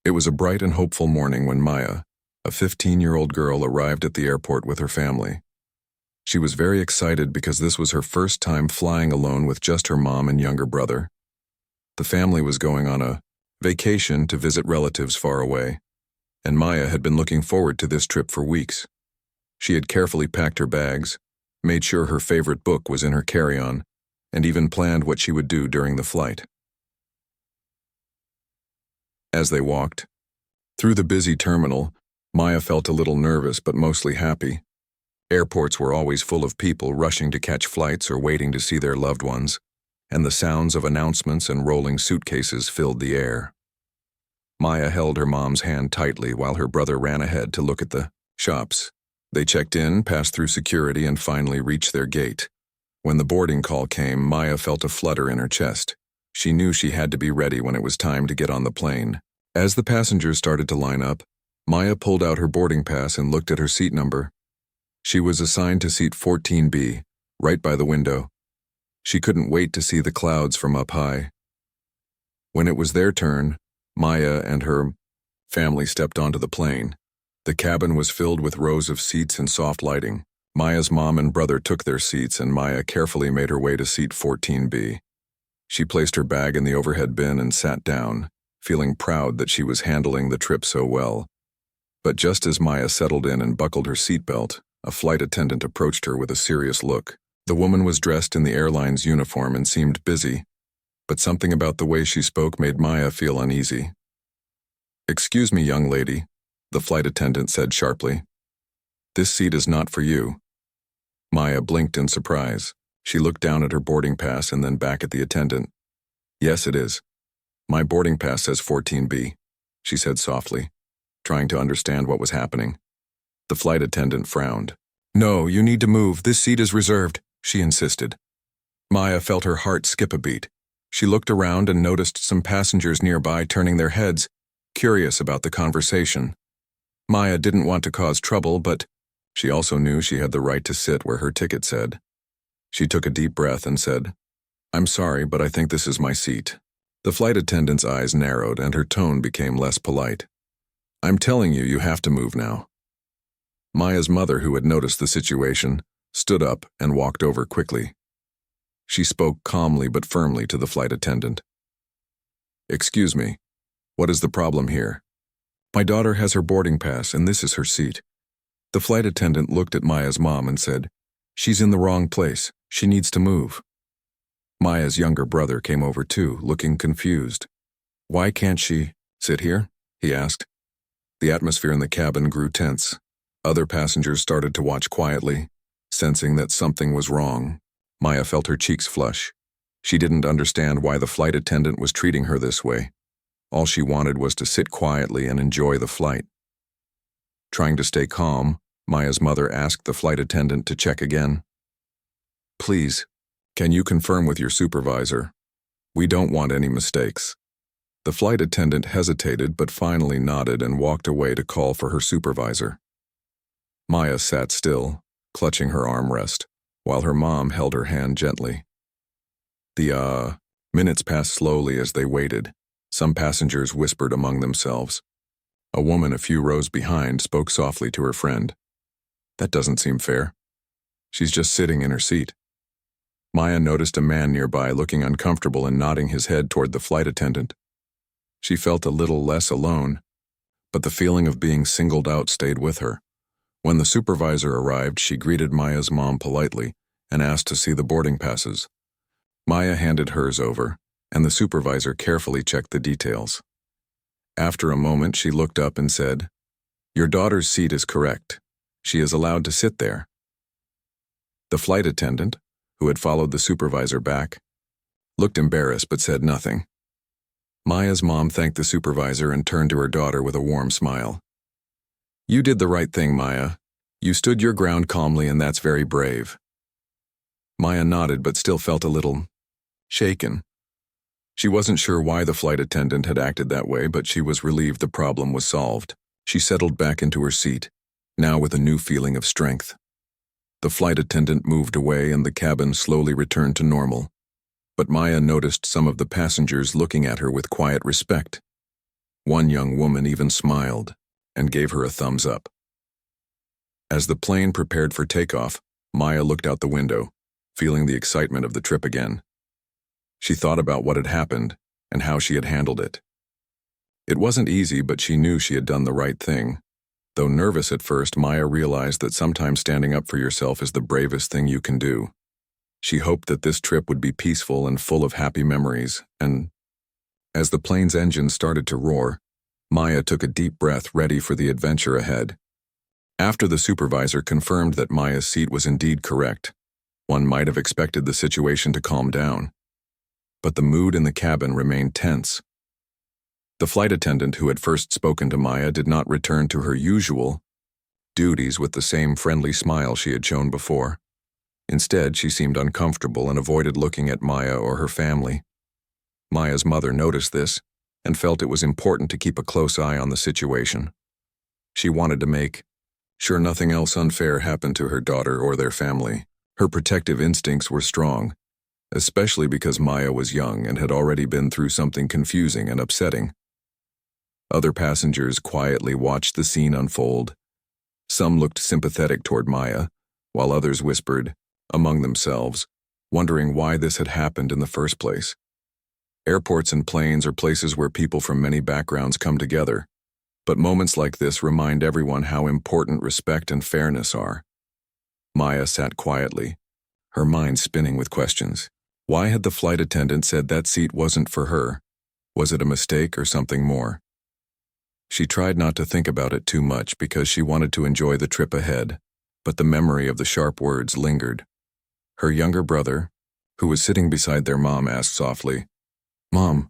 It was a bright and hopeful morning when Maya, a 15-year-old girl, arrived at the airport with her family. She was very excited because this was her first time flying alone with just her mom and younger brother. The family was going on a vacation to visit relatives far away, and Maya had been looking forward to this trip for weeks. She had carefully packed her bags, made sure her favorite book was in her carry-on, and even planned what she would do during the flight. As they walked through the busy terminal, Maya felt a little nervous but mostly happy. Airports were always full of people rushing to catch flights or waiting to see their loved ones, and the sounds of announcements and rolling suitcases filled the air. Maya held her mom's hand tightly while her brother ran ahead to look at the shops. They checked in, passed through security, and finally reached their gate. When the boarding call came, Maya felt a flutter in her chest. She knew she had to be ready when it was time to get on the plane. As the passengers started to line up, Maya pulled out her boarding pass and looked at her seat number. She was assigned to seat 14B, right by the window. She couldn't wait to see the clouds from up high. When it was their turn, Maya and her family stepped onto the plane. The cabin was filled with rows of seats and soft lighting. Maya's mom and brother took their seats, and Maya carefully made her way to seat 14B. She placed her bag in the overhead bin and sat down, feeling proud that she was handling the trip so well. But just as Maya settled in and buckled her seatbelt, a flight attendant approached her with a serious look. The woman was dressed in the airline's uniform and seemed busy, but something about the way she spoke made Maya feel uneasy. "Excuse me, young lady," the flight attendant said sharply. "This seat is not for you." Maya blinked in surprise. She looked down at her boarding pass and then back at the attendant. "Yes, it is. My boarding pass says 14B, she said softly, trying to understand what was happening. The flight attendant frowned. "No, you need to move. This seat is reserved," she insisted. Maya felt her heart skip a beat. She looked around and noticed some passengers nearby turning their heads, curious about the conversation. Maya didn't want to cause trouble, but she also knew she had the right to sit where her ticket said. She took a deep breath and said, "I'm sorry, but I think this is my seat." The flight attendant's eyes narrowed and her tone became less polite. "I'm telling you, you have to move now." Maya's mother, who had noticed the situation, stood up and walked over quickly. She spoke calmly but firmly to the flight attendant. "Excuse me, what is the problem here? My daughter has her boarding pass and this is her seat." The flight attendant looked at Maya's mom and said, "She's in the wrong place. She needs to move." Maya's younger brother came over too, looking confused. "Why can't she sit here?" he asked. The atmosphere in the cabin grew tense. Other passengers started to watch quietly, sensing that something was wrong. Maya felt her cheeks flush. She didn't understand why the flight attendant was treating her this way. All she wanted was to sit quietly and enjoy the flight. Trying to stay calm, Maya's mother asked the flight attendant to check again. "Please, can you confirm with your supervisor? We don't want any mistakes." The flight attendant hesitated but finally nodded and walked away to call for her supervisor. Maya sat still, clutching her armrest, while her mom held her hand gently. The minutes passed slowly as they waited. Some passengers whispered among themselves. A woman a few rows behind spoke softly to her friend. "That doesn't seem fair. She's just sitting in her seat." Maya noticed a man nearby looking uncomfortable and nodding his head toward the flight attendant. She felt a little less alone, but the feeling of being singled out stayed with her. When the supervisor arrived, she greeted Maya's mom politely and asked to see the boarding passes. Maya handed hers over, and the supervisor carefully checked the details. After a moment, she looked up and said, "Your daughter's seat is correct. She is allowed to sit there." The flight attendant, who had followed the supervisor back, looked embarrassed but said nothing. Maya's mom thanked the supervisor and turned to her daughter with a warm smile. "You did the right thing, Maya. You stood your ground calmly, and that's very brave." Maya nodded but still felt a little shaken. She wasn't sure why the flight attendant had acted that way, but she was relieved the problem was solved. She settled back into her seat, now with a new feeling of strength. The flight attendant moved away and the cabin slowly returned to normal. But Maya noticed some of the passengers looking at her with quiet respect. One young woman even smiled and gave her a thumbs up. As the plane prepared for takeoff, Maya looked out the window, feeling the excitement of the trip again. She thought about what had happened and how she had handled it. It wasn't easy, but she knew she had done the right thing. Though nervous at first, Maya realized that sometimes standing up for yourself is the bravest thing you can do. She hoped that this trip would be peaceful and full of happy memories, and as the plane's engine started to roar, Maya took a deep breath, ready for the adventure ahead. After the supervisor confirmed that Maya's seat was indeed correct, one might have expected the situation to calm down. But the mood in the cabin remained tense. The flight attendant who had first spoken to Maya did not return to her usual duties with the same friendly smile she had shown before. Instead, she seemed uncomfortable and avoided looking at Maya or her family. Maya's mother noticed this and felt it was important to keep a close eye on the situation. She wanted to make sure nothing else unfair happened to her daughter or their family. Her protective instincts were strong, especially because Maya was young and had already been through something confusing and upsetting. Other passengers quietly watched the scene unfold. Some looked sympathetic toward Maya, while others whispered among themselves, wondering why this had happened in the first place. Airports and planes are places where people from many backgrounds come together, but moments like this remind everyone how important respect and fairness are. Maya sat quietly, her mind spinning with questions. Why had the flight attendant said that seat wasn't for her? Was it a mistake or something more? She tried not to think about it too much because she wanted to enjoy the trip ahead, but the memory of the sharp words lingered. Her younger brother, who was sitting beside their mom, asked softly, "Mom,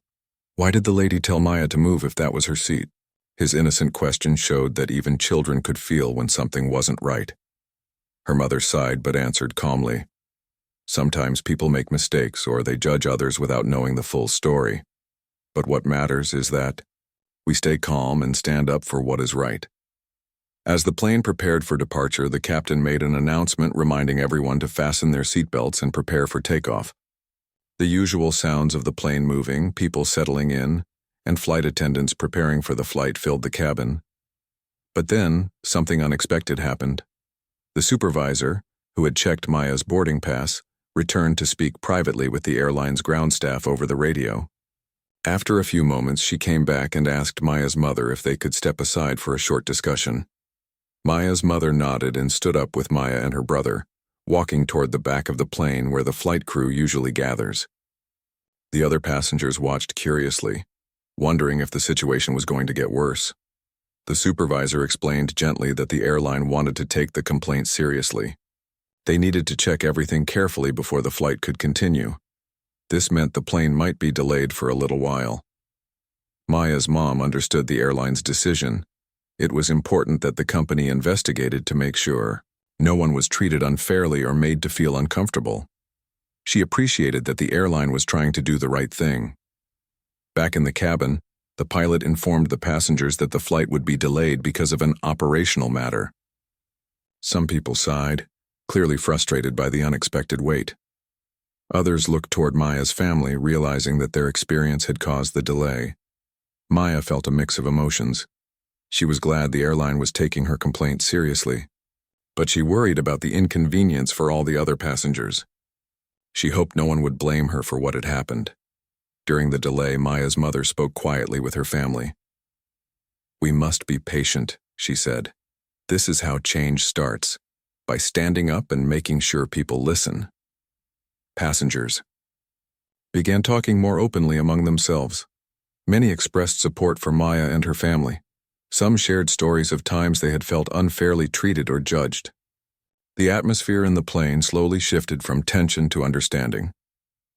why did the lady tell Maya to move if that was her seat?" His innocent question showed that even children could feel when something wasn't right. Her mother sighed but answered calmly, "Sometimes people make mistakes or they judge others without knowing the full story. But what matters is that we stay calm and stand up for what is right." As the plane prepared for departure, the captain made an announcement reminding everyone to fasten their seatbelts and prepare for takeoff. The usual sounds of the plane moving, people settling in, and flight attendants preparing for the flight filled the cabin. But then, something unexpected happened. The supervisor, who had checked Maya's boarding pass, returned to speak privately with the airline's ground staff over the radio. After a few moments, she came back and asked Maya's mother if they could step aside for a short discussion. Maya's mother nodded and stood up with Maya and her brother, walking toward the back of the plane where the flight crew usually gathers. The other passengers watched curiously, wondering if the situation was going to get worse. The supervisor explained gently that the airline wanted to take the complaint seriously. They needed to check everything carefully before the flight could continue. This meant the plane might be delayed for a little while. Maya's mom understood the airline's decision. It was important that the company investigated to make sure no one was treated unfairly or made to feel uncomfortable. She appreciated that the airline was trying to do the right thing. Back in the cabin, the pilot informed the passengers that the flight would be delayed because of an operational matter. Some people sighed, clearly frustrated by the unexpected wait. Others looked toward Maya's family, realizing that their experience had caused the delay. Maya felt a mix of emotions. She was glad the airline was taking her complaint seriously, but she worried about the inconvenience for all the other passengers. She hoped no one would blame her for what had happened. During the delay, Maya's mother spoke quietly with her family. "We must be patient," she said. "This is how change starts, by standing up and making sure people listen." Passengers began talking more openly among themselves. Many expressed support for Maya and her family. Some shared stories of times they had felt unfairly treated or judged. The atmosphere in the plane slowly shifted from tension to understanding.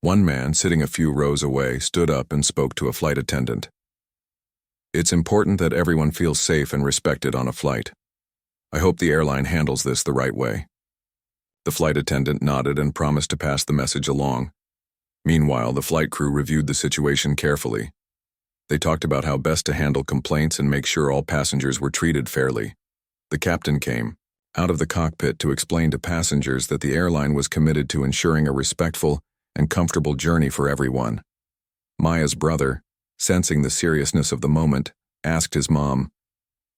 One man, sitting a few rows away, stood up and spoke to a flight attendant. "It's important that everyone feels safe and respected on a flight. I hope the airline handles this the right way." The flight attendant nodded and promised to pass the message along. Meanwhile, the flight crew reviewed the situation carefully. They talked about how best to handle complaints and make sure all passengers were treated fairly. The captain came out of the cockpit to explain to passengers that the airline was committed to ensuring a respectful and comfortable journey for everyone. Maya's brother, sensing the seriousness of the moment, asked his mom,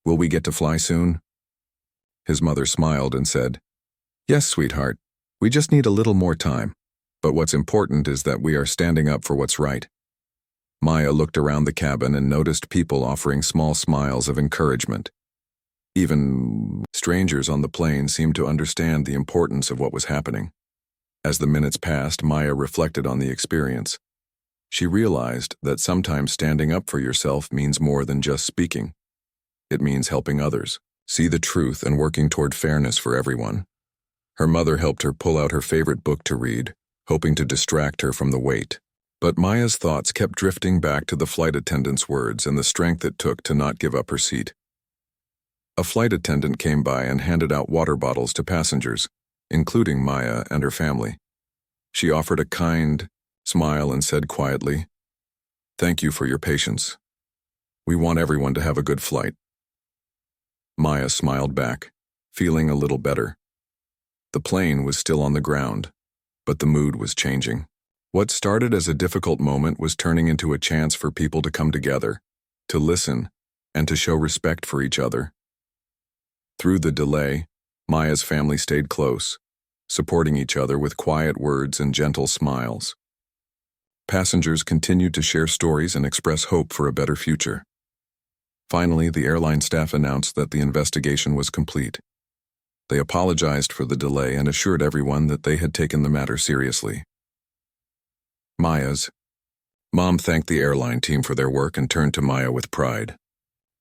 "Will we get to fly soon?" His mother smiled and said, "Yes, sweetheart, we just need a little more time. But what's important is that we are standing up for what's right." Maya looked around the cabin and noticed people offering small smiles of encouragement. Even strangers on the plane seemed to understand the importance of what was happening. As the minutes passed, Maya reflected on the experience. She realized that sometimes standing up for yourself means more than just speaking. It means helping others, see the truth, and working toward fairness for everyone. Her mother helped her pull out her favorite book to read, hoping to distract her from the weight. But Maya's thoughts kept drifting back to the flight attendant's words and the strength it took to not give up her seat. A flight attendant came by and handed out water bottles to passengers, including Maya and her family. She offered a kind smile and said quietly, "Thank you for your patience. We want everyone to have a good flight." Maya smiled back, feeling a little better. The plane was still on the ground, but the mood was changing. What started as a difficult moment was turning into a chance for people to come together, to listen, and to show respect for each other. Through the delay, Maya's family stayed close, supporting each other with quiet words and gentle smiles. Passengers continued to share stories and express hope for a better future. Finally, the airline staff announced that the investigation was complete. They apologized for the delay and assured everyone that they had taken the matter seriously. Maya's mom thanked the airline team for their work and turned to Maya with pride.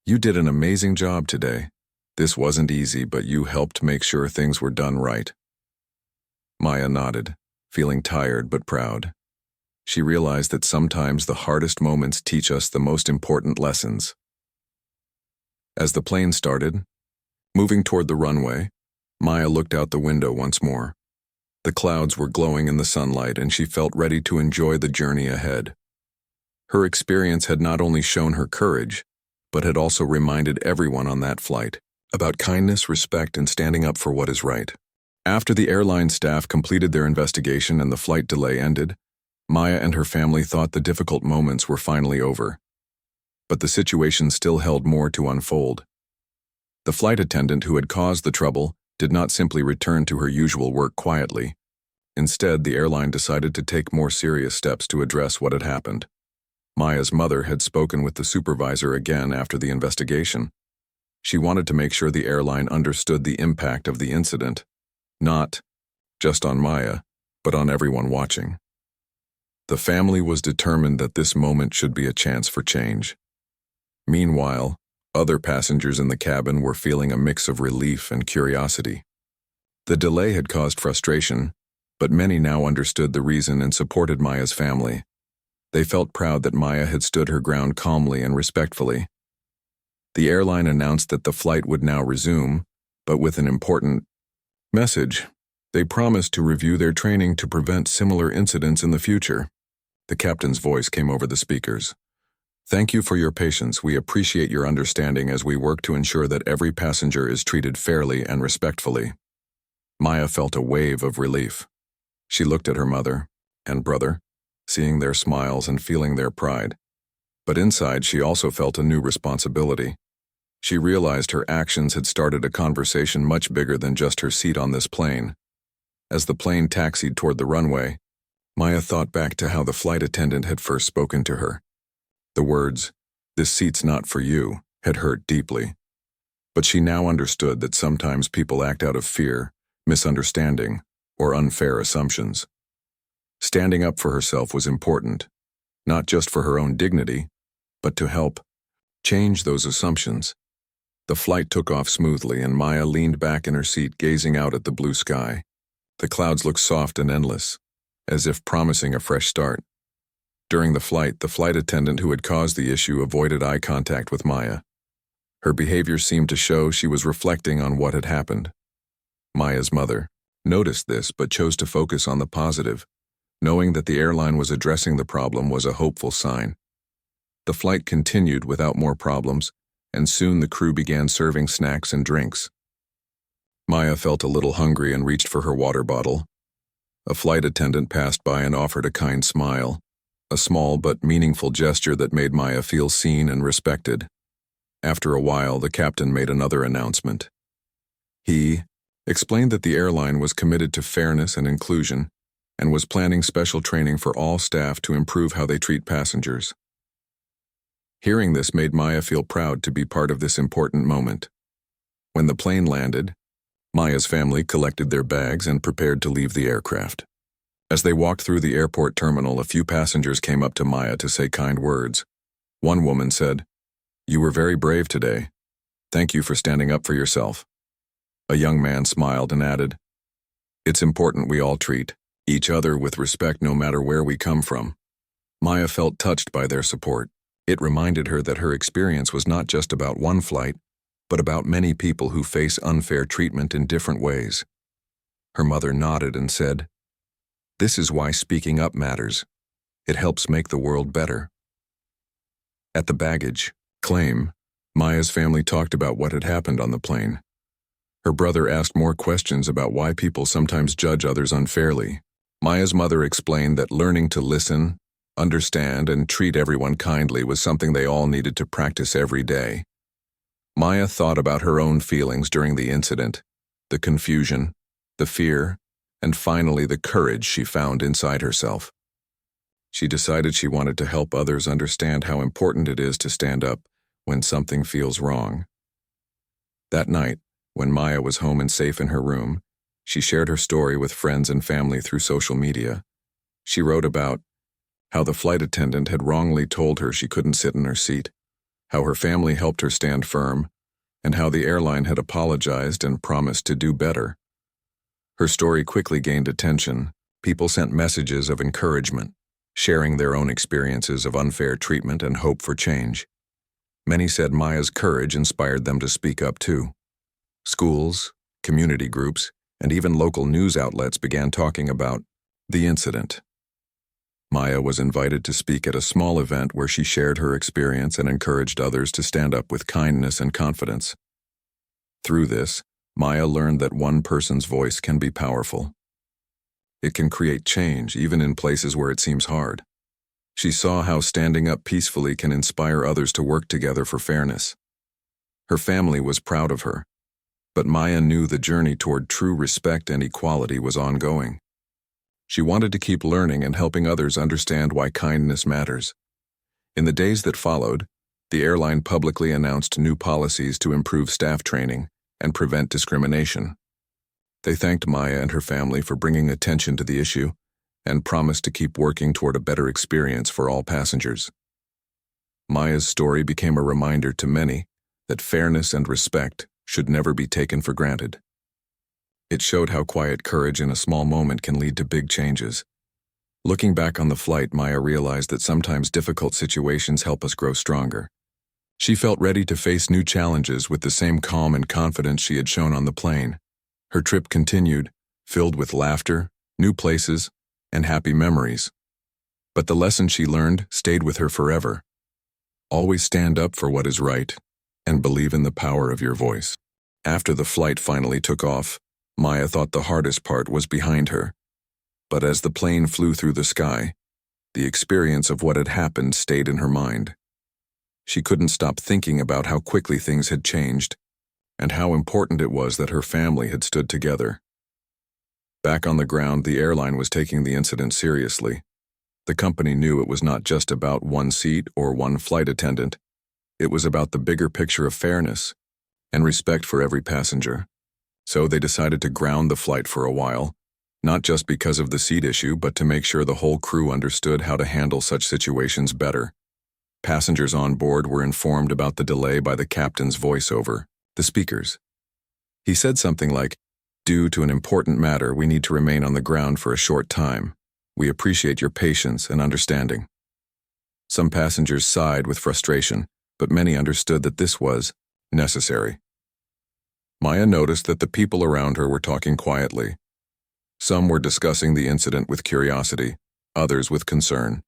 "You did an amazing job today. This wasn't easy, but you helped make sure things were done right." Maya nodded, feeling tired but proud. She realized that sometimes the hardest moments teach us the most important lessons. As the plane started, moving toward the runway, Maya looked out the window once more. The clouds were glowing in the sunlight, and she felt ready to enjoy the journey ahead. Her experience had not only shown her courage, but had also reminded everyone on that flight about kindness, respect, and standing up for what is right. After the airline staff completed their investigation and the flight delay ended, Maya and her family thought the difficult moments were finally over. But the situation still held more to unfold. The flight attendant who had caused the trouble did not simply return to her usual work quietly. Instead, the airline decided to take more serious steps to address what had happened. Maya's mother had spoken with the supervisor again after the investigation. She wanted to make sure the airline understood the impact of the incident, not just on Maya, but on everyone watching. The family was determined that this moment should be a chance for change. Meanwhile, other passengers in the cabin were feeling a mix of relief and curiosity. The delay had caused frustration, but many now understood the reason and supported Maya's family. They felt proud that Maya had stood her ground calmly and respectfully. The airline announced that the flight would now resume, but with an important message. They promised to review their training to prevent similar incidents in the future. The captain's voice came over the speakers. "Thank you for your patience. We appreciate your understanding as we work to ensure that every passenger is treated fairly and respectfully." Maya felt a wave of relief. She looked at her mother and brother, seeing their smiles and feeling their pride. But inside, she also felt a new responsibility. She realized her actions had started a conversation much bigger than just her seat on this plane. As the plane taxied toward the runway, Maya thought back to how the flight attendant had first spoken to her. The words, "This seat's not for you," had hurt deeply. But she now understood that sometimes people act out of fear, misunderstanding, or unfair assumptions. Standing up for herself was important, not just for her own dignity, but to help change those assumptions. The flight took off smoothly, and Maya leaned back in her seat, gazing out at the blue sky. The clouds looked soft and endless, as if promising a fresh start. During the flight attendant who had caused the issue avoided eye contact with Maya. Her behavior seemed to show she was reflecting on what had happened. Maya's mother noticed this but chose to focus on the positive. Knowing that the airline was addressing the problem was a hopeful sign. The flight continued without more problems, and soon the crew began serving snacks and drinks. Maya felt a little hungry and reached for her water bottle. A flight attendant passed by and offered a kind smile, a small but meaningful gesture that made Maya feel seen and respected. After a while, the captain made another announcement. He explained that the airline was committed to fairness and inclusion and was planning special training for all staff to improve how they treat passengers. Hearing this made Maya feel proud to be part of this important moment. When the plane landed, Maya's family collected their bags and prepared to leave the aircraft. As they walked through the airport terminal, a few passengers came up to Maya to say kind words. One woman said, "You were very brave today. Thank you for standing up for yourself." A young man smiled and added, "It's important we all treat each other with respect no matter where we come from." Maya felt touched by their support. It reminded her that her experience was not just about one flight, but about many people who face unfair treatment in different ways. Her mother nodded and said, "This is why speaking up matters. It helps make the world better." At the baggage claim, Maya's family talked about what had happened on the plane. Her brother asked more questions about why people sometimes judge others unfairly. Maya's mother explained that learning to listen, understand, and treat everyone kindly was something they all needed to practice every day. Maya thought about her own feelings during the incident, the confusion, the fear, and finally the courage she found inside herself. She decided she wanted to help others understand how important it is to stand up when something feels wrong. That night, when Maya was home and safe in her room, she shared her story with friends and family through social media. She wrote about how the flight attendant had wrongly told her she couldn't sit in her seat, how her family helped her stand firm, and how the airline had apologized and promised to do better. Her story quickly gained attention. People sent messages of encouragement, sharing their own experiences of unfair treatment and hope for change. Many said Maya's courage inspired them to speak up too. Schools, community groups, and even local news outlets began talking about the incident. Maya was invited to speak at a small event where she shared her experience and encouraged others to stand up with kindness and confidence. Through this, Maya learned that one person's voice can be powerful. It can create change even in places where it seems hard. She saw how standing up peacefully can inspire others to work together for fairness. Her family was proud of her, but Maya knew the journey toward true respect and equality was ongoing. She wanted to keep learning and helping others understand why kindness matters. In the days that followed, the airline publicly announced new policies to improve staff training and prevent discrimination. They thanked Maya and her family for bringing attention to the issue and promised to keep working toward a better experience for all passengers. Maya's story became a reminder to many that fairness and respect should never be taken for granted. It showed how quiet courage in a small moment can lead to big changes. Looking back on the flight, Maya realized that sometimes difficult situations help us grow stronger. She felt ready to face new challenges with the same calm and confidence she had shown on the plane. Her trip continued, filled with laughter, new places, and happy memories. But the lesson she learned stayed with her forever. Always stand up for what is right, and believe in the power of your voice. After the flight finally took off, Maya thought the hardest part was behind her. But as the plane flew through the sky, the experience of what had happened stayed in her mind. She couldn't stop thinking about how quickly things had changed, and how important it was that her family had stood together. Back on the ground, the airline was taking the incident seriously. The company knew it was not just about one seat or one flight attendant. It was about the bigger picture of fairness and respect for every passenger. So they decided to ground the flight for a while, not just because of the seat issue, but to make sure the whole crew understood how to handle such situations better. Passengers on board were informed about the delay by the captain's voiceover, the speakers. He said something like, "Due to an important matter, we need to remain on the ground for a short time. We appreciate your patience and understanding." Some passengers sighed with frustration, but many understood that this was necessary. Maya noticed that the people around her were talking quietly. Some were discussing the incident with curiosity, others with concern.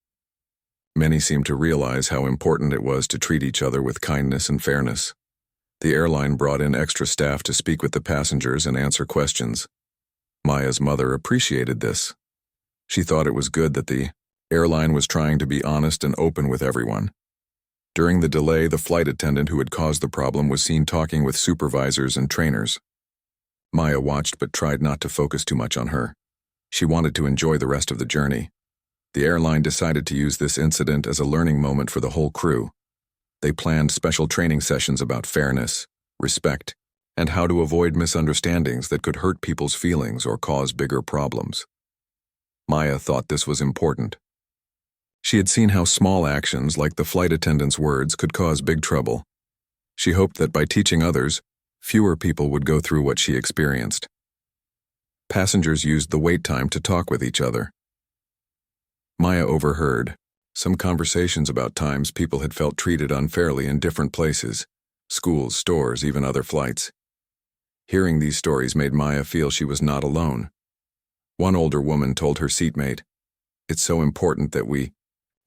Many seemed to realize how important it was to treat each other with kindness and fairness. The airline brought in extra staff to speak with the passengers and answer questions. Maya's mother appreciated this. She thought it was good that the airline was trying to be honest and open with everyone. During the delay, the flight attendant who had caused the problem was seen talking with supervisors and trainers. Maya watched but tried not to focus too much on her. She wanted to enjoy the rest of the journey. The airline decided to use this incident as a learning moment for the whole crew. They planned special training sessions about fairness, respect, and how to avoid misunderstandings that could hurt people's feelings or cause bigger problems. Maya thought this was important. She had seen how small actions like the flight attendant's words could cause big trouble. She hoped that by teaching others, fewer people would go through what she experienced. Passengers used the wait time to talk with each other. Maya overheard some conversations about times people had felt treated unfairly in different places, schools, stores, even other flights. Hearing these stories made Maya feel she was not alone. One older woman told her seatmate, "It's so important that we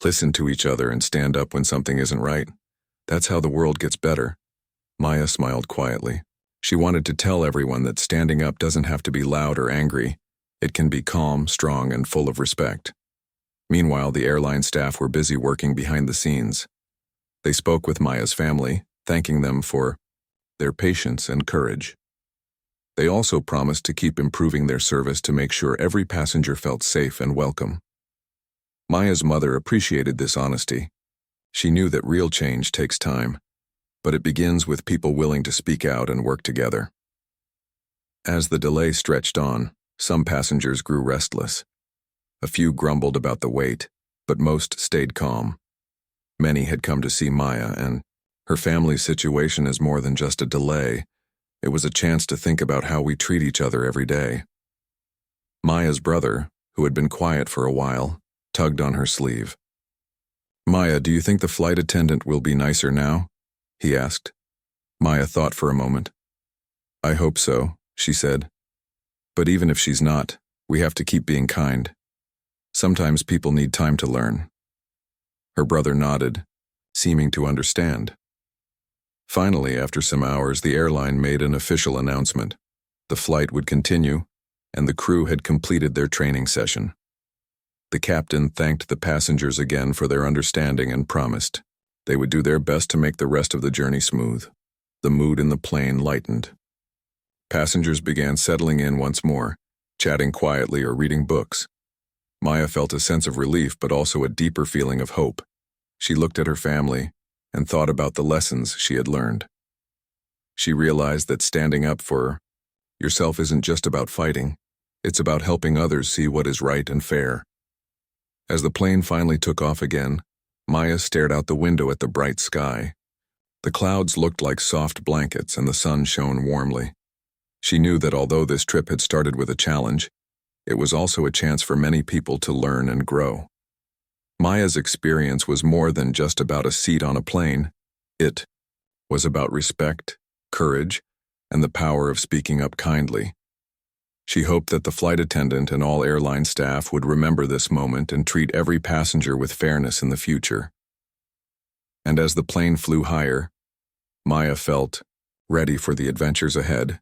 listen to each other and stand up when something isn't right. That's how the world gets better." Maya smiled quietly. She wanted to tell everyone that standing up doesn't have to be loud or angry. It can be calm, strong, and full of respect. Meanwhile, the airline staff were busy working behind the scenes. They spoke with Maya's family, thanking them for their patience and courage. They also promised to keep improving their service to make sure every passenger felt safe and welcome. Maya's mother appreciated this honesty. She knew that real change takes time, but it begins with people willing to speak out and work together. As the delay stretched on, some passengers grew restless. A few grumbled about the wait, but most stayed calm. Many had come to see Maya and her family's situation as more than just a delay. It was a chance to think about how we treat each other every day. Maya's brother, who had been quiet for a while, tugged on her sleeve. "Maya, do you think the flight attendant will be nicer now?" he asked. Maya thought for a moment. "I hope so," she said. "But even if she's not, we have to keep being kind. Sometimes people need time to learn." Her brother nodded, seeming to understand. Finally, after some hours, the airline made an official announcement. The flight would continue, and the crew had completed their training session. The captain thanked the passengers again for their understanding and promised they would do their best to make the rest of the journey smooth. The mood in the plane lightened. Passengers began settling in once more, chatting quietly or reading books. Maya felt a sense of relief but also a deeper feeling of hope. She looked at her family and thought about the lessons she had learned. She realized that standing up for yourself isn't just about fighting, it's about helping others see what is right and fair. As the plane finally took off again, Maya stared out the window at the bright sky. The clouds looked like soft blankets and the sun shone warmly. She knew that although this trip had started with a challenge, it was also a chance for many people to learn and grow. Maya's experience was more than just about a seat on a plane. It was about respect, courage, and the power of speaking up kindly. She hoped that the flight attendant and all airline staff would remember this moment and treat every passenger with fairness in the future. And as the plane flew higher, Maya felt ready for the adventures ahead,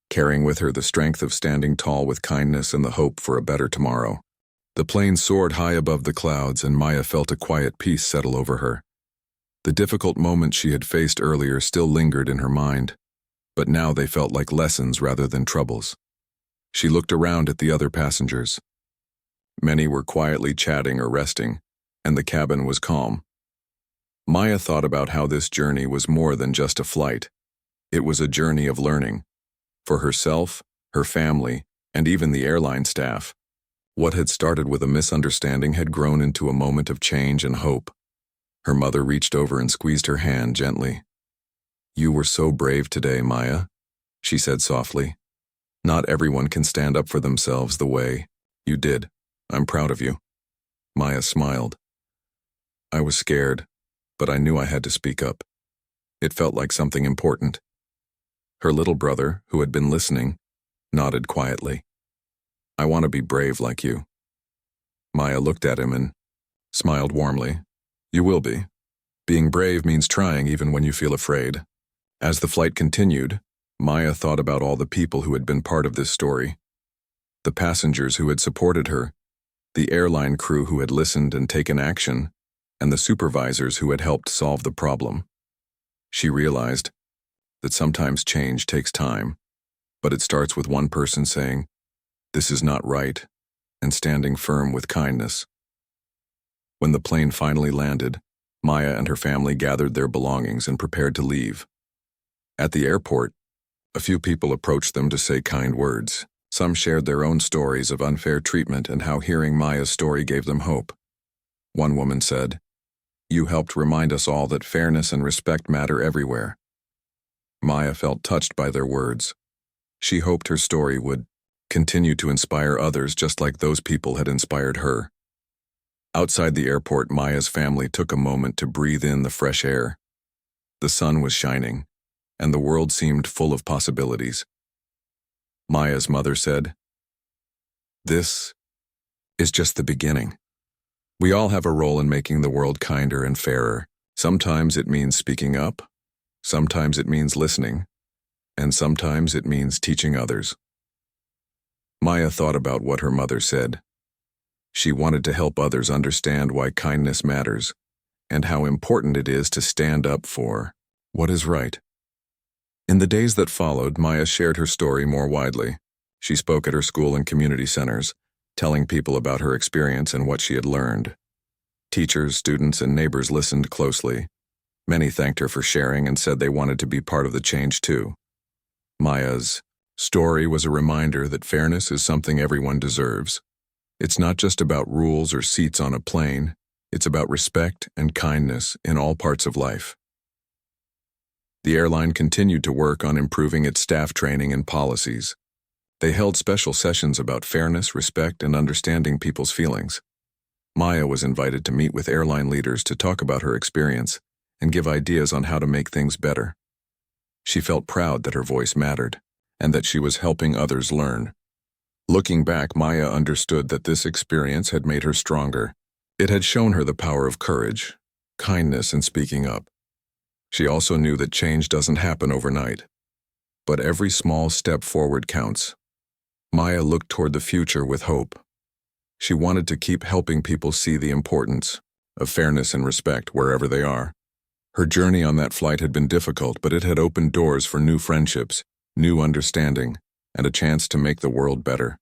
carrying with her the strength of standing tall with kindness and the hope for a better tomorrow. The plane soared high above the clouds, and Maya felt a quiet peace settle over her. The difficult moments she had faced earlier still lingered in her mind, but now they felt like lessons rather than troubles. She looked around at the other passengers. Many were quietly chatting or resting, and the cabin was calm. Maya thought about how this journey was more than just a flight. It was a journey of learning. For herself, her family, and even the airline staff. What had started with a misunderstanding had grown into a moment of change and hope. Her mother reached over and squeezed her hand gently. "You were so brave today, Maya," she said softly. "Not everyone can stand up for themselves the way you did. I'm proud of you." Maya smiled. "I was scared, but I knew I had to speak up. It felt like something important." Her little brother, who had been listening, nodded quietly. "I want to be brave like you." Maya looked at him and smiled warmly. "You will be. Being brave means trying even when you feel afraid." As the flight continued, Maya thought about all the people who had been part of this story. The passengers who had supported her, the airline crew who had listened and taken action, and the supervisors who had helped solve the problem. She realized that sometimes change takes time, but it starts with one person saying, "This is not right," and standing firm with kindness. When the plane finally landed, Maya and her family gathered their belongings and prepared to leave. At the airport, a few people approached them to say kind words. Some shared their own stories of unfair treatment and how hearing Maya's story gave them hope. One woman said, "You helped remind us all that fairness and respect matter everywhere." Maya felt touched by their words. She hoped her story would continue to inspire others just like those people had inspired her. Outside the airport, Maya's family took a moment to breathe in the fresh air. The sun was shining, and the world seemed full of possibilities. Maya's mother said, "This is just the beginning. We all have a role in making the world kinder and fairer. Sometimes it means speaking up, sometimes it means listening, and sometimes it means teaching others." Maya thought about what her mother said. She wanted to help others understand why kindness matters and how important it is to stand up for what is right. In the days that followed, Maya shared her story more widely. She spoke at her school and community centers, telling people about her experience and what she had learned. Teachers, students, and neighbors listened closely. Many thanked her for sharing and said they wanted to be part of the change too. Maya's story was a reminder that fairness is something everyone deserves. It's not just about rules or seats on a plane. It's about respect and kindness in all parts of life. The airline continued to work on improving its staff training and policies. They held special sessions about fairness, respect, and understanding people's feelings. Maya was invited to meet with airline leaders to talk about her experience and give ideas on how to make things better. She felt proud that her voice mattered and that she was helping others learn. Looking back, Maya understood that this experience had made her stronger. It had shown her the power of courage, kindness, and speaking up. She also knew that change doesn't happen overnight, but every small step forward counts. Maya looked toward the future with hope. She wanted to keep helping people see the importance of fairness and respect wherever they are. Her journey on that flight had been difficult, but it had opened doors for new friendships, new understanding, and a chance to make the world better.